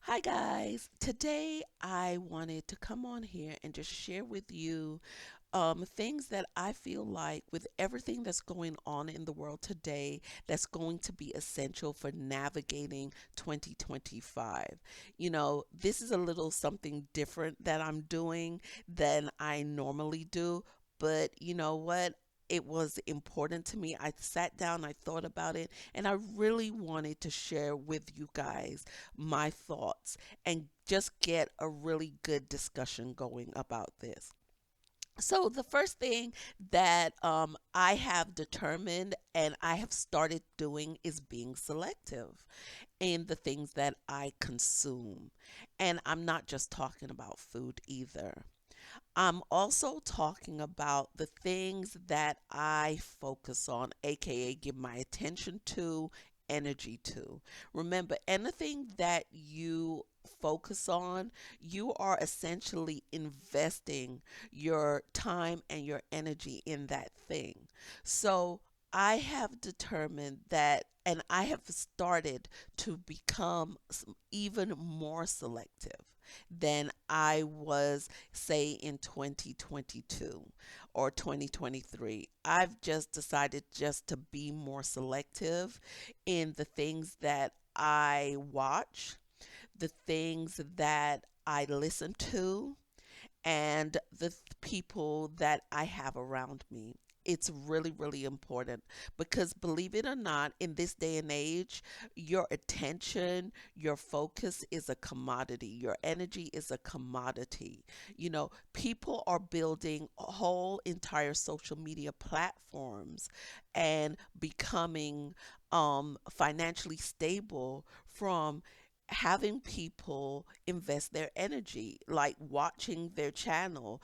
Hi, guys. Today I wanted to come on here and just share with you things that I feel like, with everything that's going on in the world today, that's going to be essential for navigating 2025. This is a little something different that I'm doing than I normally do, but you know what? It was important to me. I sat down, I thought about it, and I really wanted to share with you guys my thoughts and just get a really good discussion going about this. So, the first thing that I have determined and I have started doing is being selective in the things that I consume. And I'm not just talking about food either. I'm also talking about the things that I focus on, aka give my attention to, energy to. Remember, anything that you focus on, you are essentially investing your time and your energy in that thing. So I have determined that, and I have started to become even more selective than I was, say, in 2022 or 2023. I've just decided just to be more selective in the things that I watch, the things that I listen to, and the people that I have around me. It's really, really important because, believe it or not, in this day and age, your attention, your focus is a commodity. Your energy is a commodity. People are building whole entire social media platforms and becoming financially stable from having people invest their energy, like watching their channel,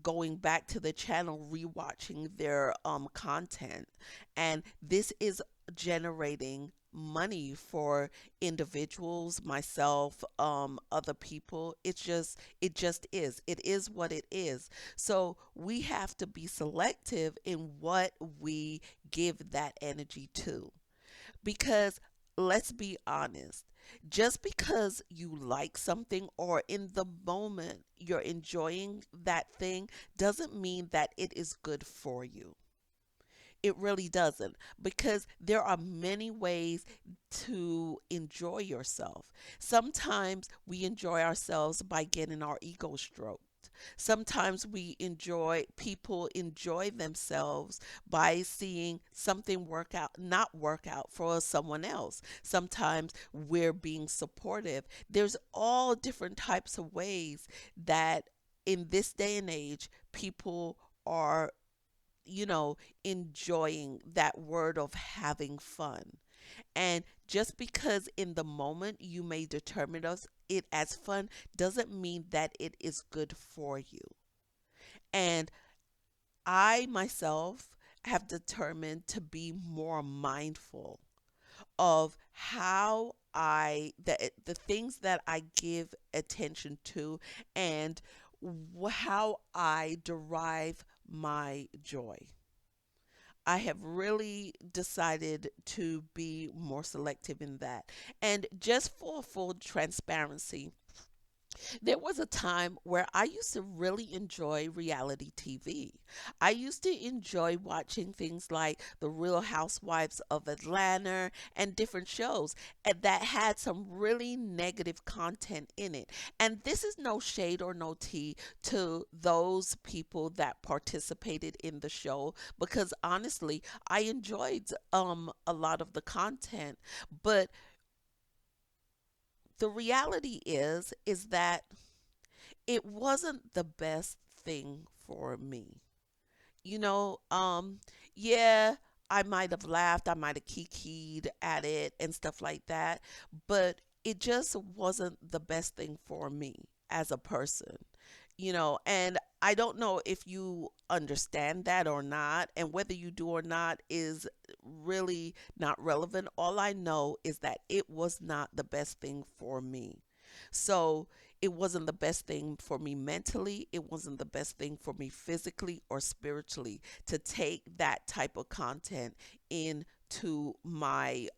going back to the channel, rewatching their content. And this is generating money for individuals, myself, other people. It just is. It is what it is. So we have to be selective in what we give that energy to. Because let's be honest, just because you like something or in the moment you're enjoying that thing doesn't mean that it is good for you. It really doesn't, because there are many ways to enjoy yourself. Sometimes we enjoy ourselves by getting our ego stroked. Sometimes people enjoy themselves by seeing something work out, not work out for someone else. Sometimes we're being supportive. There's all different types of ways that in this day and age people are you know, enjoying that word of having fun. And just because in the moment you may determine it as fun doesn't mean that it is good for you. And I myself have determined to be more mindful of how the things that I give attention to, and how I derive my joy. I have really decided to be more selective in that. And just for full transparency, there was a time where I used to really enjoy reality TV. I used to enjoy watching things like The Real Housewives of Atlanta and different shows that had some really negative content in it. And this is no shade or no tea to those people that participated in the show, because honestly, I enjoyed a lot of the content, but the reality is that it wasn't the best thing for me. You know, yeah, I might have laughed, I might have kikied at it and stuff like that, but it just wasn't the best thing for me as a person. And I don't know if you understand that or not, and whether you do or not is really not relevant. All I know is that it was not the best thing for me. So it wasn't the best thing for me mentally. It wasn't the best thing for me physically or spiritually to take that type of content into my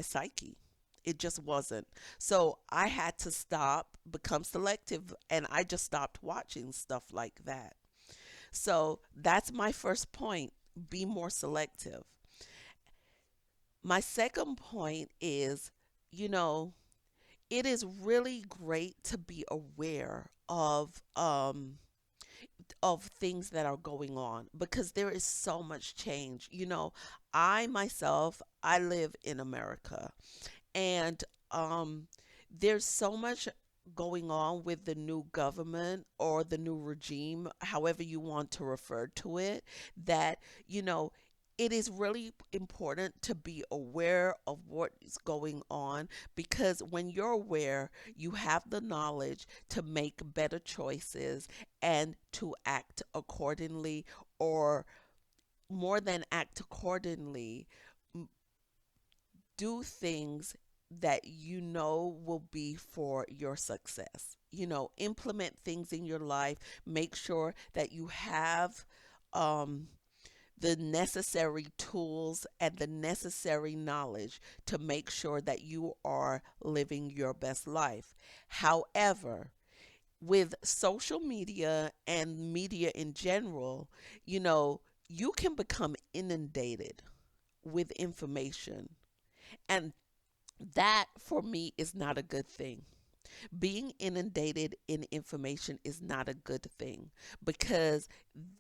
psyche. It just wasn't. So I had to stop, become selective, and I just stopped watching stuff like that. So that's my first point. Be more selective. My second point is, you know, it is really great to be aware of things that are going on because there is so much change. I myself, I live in America, and there's so much going on with the new government or the new regime, however you want to refer to it, that, you know, it is really important to be aware of what is going on because when you're aware, you have the knowledge to make better choices and to act accordingly, or more than act accordingly, do things that you know will be for your success. Implement things in your life. Make sure that you have um, the necessary tools and the necessary knowledge to make sure that you are living your best life. However, with social media and media in general, you know, you can become inundated with information. And that for me is not a good thing. Being inundated in information is not a good thing because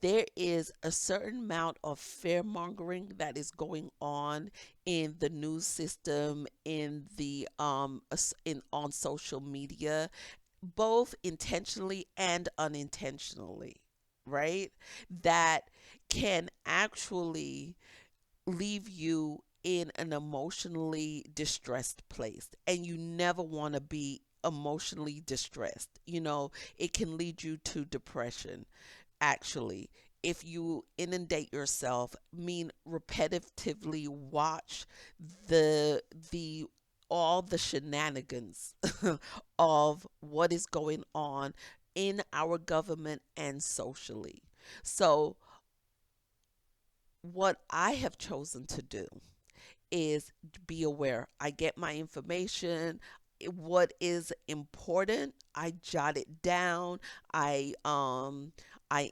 there is a certain amount of fear mongering that is going on in the news system, in the in on social media, both intentionally and unintentionally, right? That can actually leave you in an emotionally distressed place. And you never want to be emotionally distressed. It can lead you to depression, actually. If you inundate yourself, mean repetitively watch the all the shenanigans of what is going on in our government and socially. So, what I have chosen to do is be aware. I get my information. What is important, I jot it down. I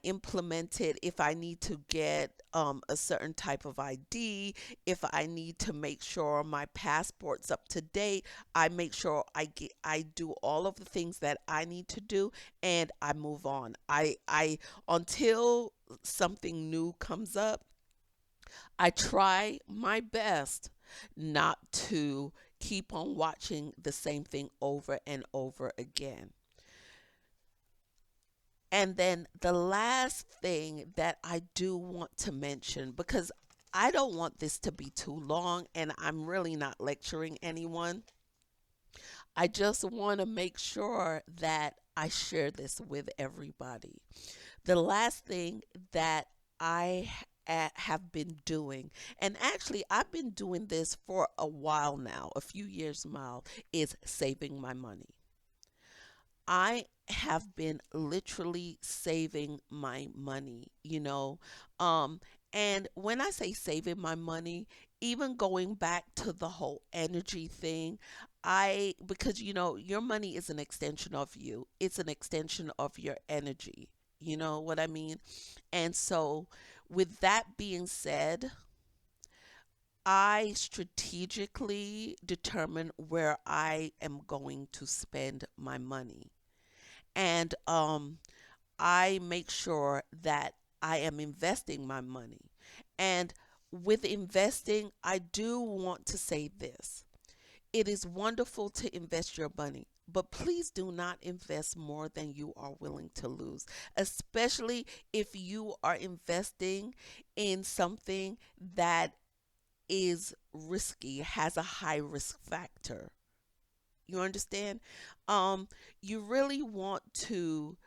implement it if I need to get a certain type of ID. If I need to make sure my passport's up to date, I make sure I do all of the things that I need to do, and I move on. I until something new comes up, I try my best not to keep on watching the same thing over and over again. And then the last thing that I do want to mention, because I don't want this to be too long and I'm really not lecturing anyone, I just want to make sure that I share this with everybody. The last thing that I have been doing, and actually I've been doing this for a while now, a few years now, is saving my money. I have been literally saving my money, Um, and when I say saving my money, even going back to the whole energy thing, because your money is an extension of you, it's an extension of your energy. You know what I mean? And so, with that being said, I strategically determine where I am going to spend my money. And I make sure that I am investing my money. And with investing, I do want to say this: it is wonderful to invest your money, but please do not invest more than you are willing to lose, especially if you are investing in something that is risky, has a high risk factor. You understand? You really want to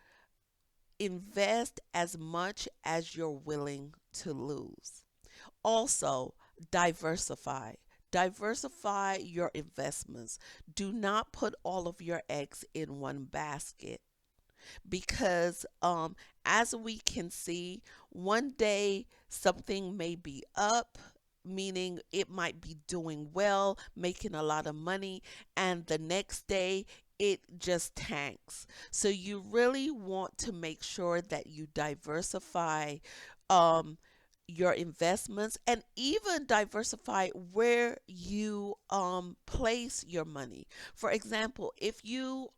invest as much as you're willing to lose. Also, diversify. Diversify your investments. Do not put all of your eggs in one basket because, as we can see, one day something may be up meaning it might be doing well, making a lot of money, and the next day it just tanks. So you really want to make sure that you diversify um, your investments and even diversify where you place your money. For example, if you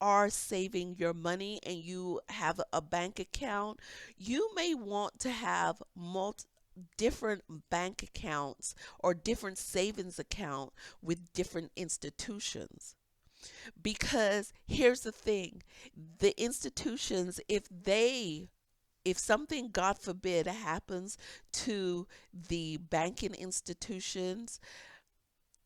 are saving your money and you have a bank account, you may want to have different bank accounts or different savings account with different institutions. Because here's the thing, the institutions, if something, God forbid, happens to the banking institutions,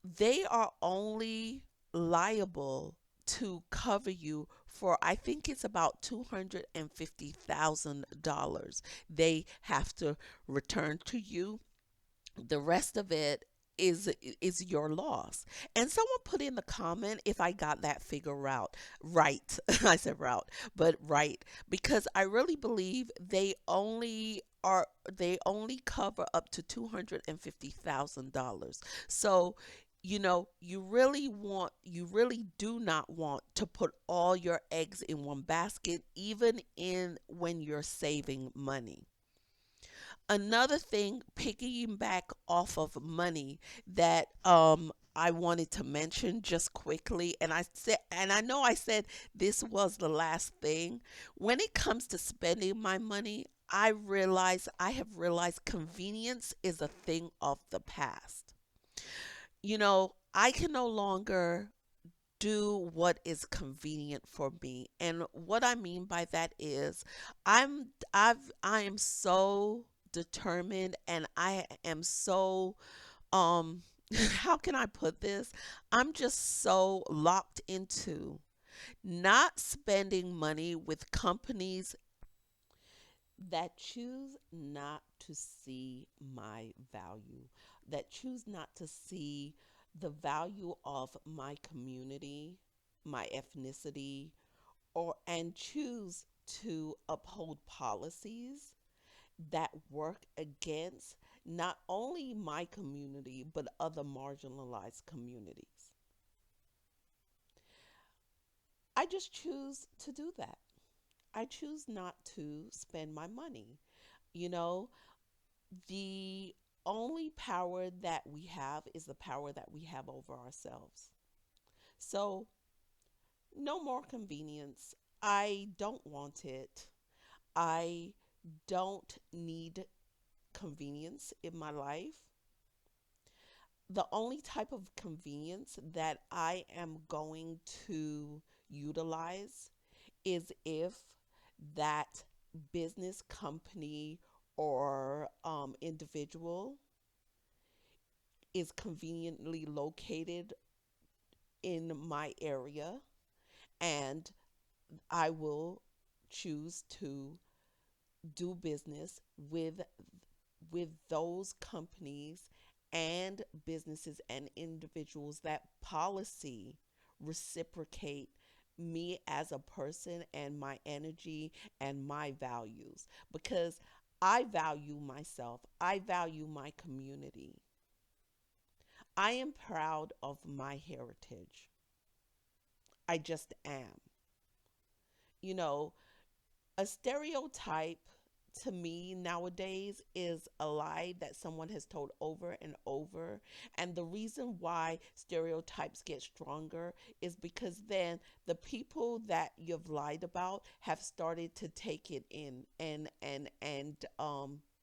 they are only liable to cover you for, I think it's about $250,000 they have to return to you. The rest of it is your loss. And someone put in the comment if I got that figure route right. I said route, but right, because I really believe they only cover up to $250,000. So you really do not want to put all your eggs in one basket, even in when you're saving money. Another thing, piggyback off of money, that I wanted to mention just quickly, and I know I said this was the last thing. When it comes to spending my money, I have realized convenience is a thing of the past. I can no longer do what is convenient for me. And what I mean by that is I am so determined, and I am so um how can I put this? I'm just so locked into not spending money with companies that choose not to see my value, that choose not to see the value of my community, my ethnicity, or and choose to uphold policies that work against not only my community but other marginalized communities. I just choose to do that. I choose not to spend my money. You know, the only power that we have is the power that we have over ourselves. So, no more convenience. I don't want it. I don't need convenience in my life. The only type of convenience that I am going to utilize is if that business, company, or individual is conveniently located in my area, and I will choose to do business with those companies and businesses and individuals that policy reciprocate me as a person and my energy and my values, because I value myself. I value my community. I am proud of my heritage. I just am. You know, a stereotype to me nowadays is a lie that someone has told over and over. And the reason why stereotypes get stronger is because then the people that you've lied about have started to take it in and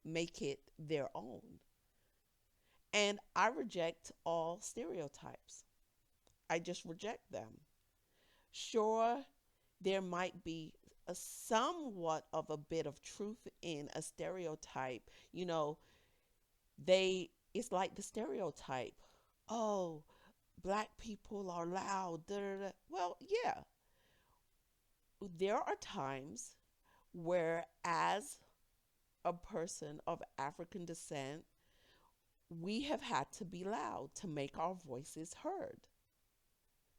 make it their own. And I reject all stereotypes. I just reject them. Sure, there might be a somewhat of a bit of truth in a stereotype. They it's like the stereotype. Oh, black people are loud. Da, da, da. Well, yeah, there are times where, as a person of African descent, we have had to be loud to make our voices heard,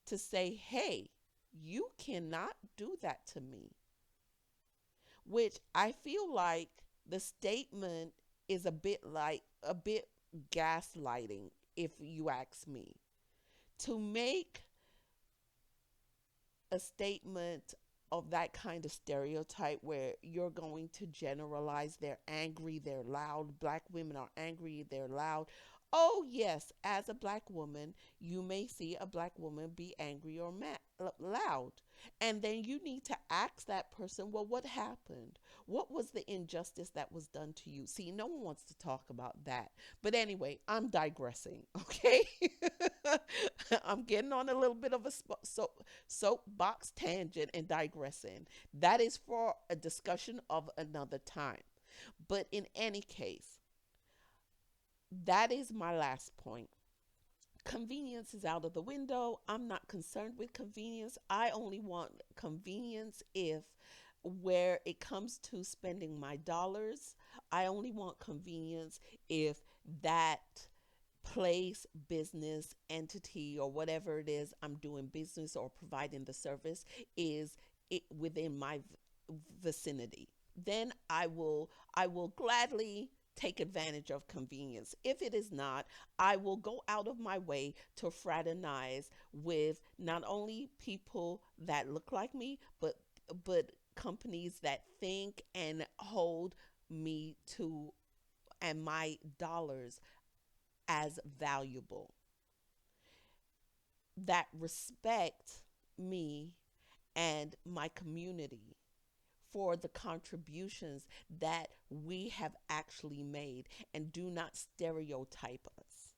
to say, hey, you cannot do that to me. Which I feel like the statement is a bit gaslighting, if you ask me. To make a statement of that kind of stereotype where you're going to generalize they're angry, they're loud, black women are angry, they're loud. Oh, yes, as a black woman, you may see a black woman be angry or loud. And then you need to ask that person, well, what happened? What was the injustice that was done to you? See, no one wants to talk about that. But anyway, I'm digressing, okay? I'm getting on a little bit of a soapbox tangent and digressing. That is for a discussion of another time. But in any case, that is my last point. Convenience is out of the window. I'm not concerned with convenience. I only want convenience if, where it comes to spending my dollars, I only want convenience if that place, business, entity, or whatever it is I'm doing business or providing the service is it within my vicinity. Then I will gladly take advantage of convenience. If it is not, I will go out of my way to fraternize with not only people that look like me, but companies that think and hold me to and my dollars as valuable, that respect me and my community for the contributions that we have actually made, and do not stereotype us.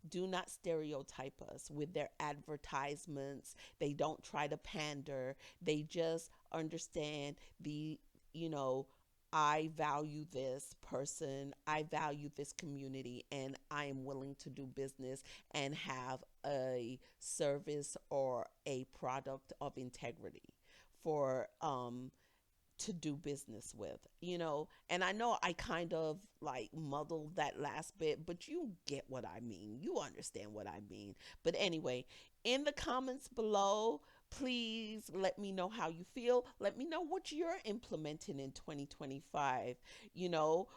Do not stereotype us with their advertisements. They don't try to pander. They just understand the, you know, I value this person, I value this community, and I am willing to do business and have a service or a product of integrity for to do business with, and I know I kind of like muddled that last bit, but you get what I mean. You understand what I mean. But anyway, in the comments below, please let me know how you feel. Let me know what you're implementing in 2025,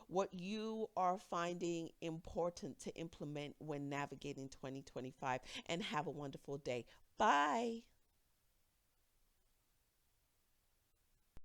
what you are finding important to implement when navigating 2025, and have a wonderful day. Bye.